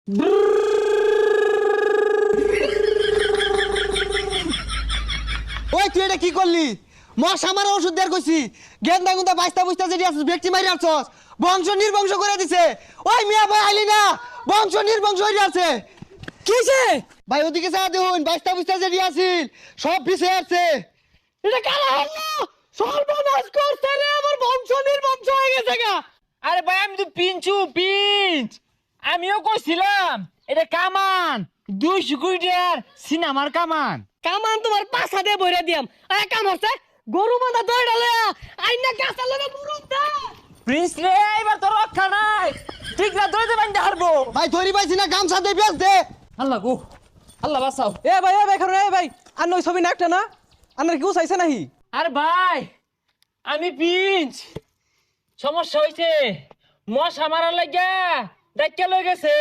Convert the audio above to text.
ওই তুই এটা কি করলি? মশা মারা ওষুধ দেয়ার কইছি, গেন্দা গুন্দা বাইস্তা বুস্তা যেটি আছে ব্যক্তি মারি আসছস, বংশ নির্বংশ করে দিছে। ওই মিয়া ভাই আইলি না, বংশ নির্বংশ হয়ে আছে। কিছে ভাই ওদিকে যা দেখুন, বাইস্তা বুস্তা যেটি আছিল সব পিছে আছে। এটা কালা হলো সর্বনাশ করছে রে, আমার বংশ নির্বংশ হয়ে গেছে গা। আরে ভাই আমি তো পিঞ্চ আমিও কইছিলাম এটা কামান 200 কোটির সিনেমার কামান। কামান তোমার পাছা দিয়ে বইরা দিয়াম। আরে কাম হচ্ছে গরু বাঁধা দৌড়ালে আইনা গাছা লগে মুরুম দা। প্রিন্স রে এবার তো রক্ষা নাই, ঠিক না দৌড়তে বাঁধতে হারবো। ভাই ধরি পাইছি না, গামছা দিয়ে বেচ দে। আল্লাহ গো, আল্লাহ বাঁচাও। এ ভাই খারো এ ভাই আর নই ছবি না একটা না আনার কেউ চাইছে নাহি? আরে ভাই আমি পিঞ্চ, সমস্যা হইছে মশা মারার লাগিয়া ডাক্কা লই গেছে।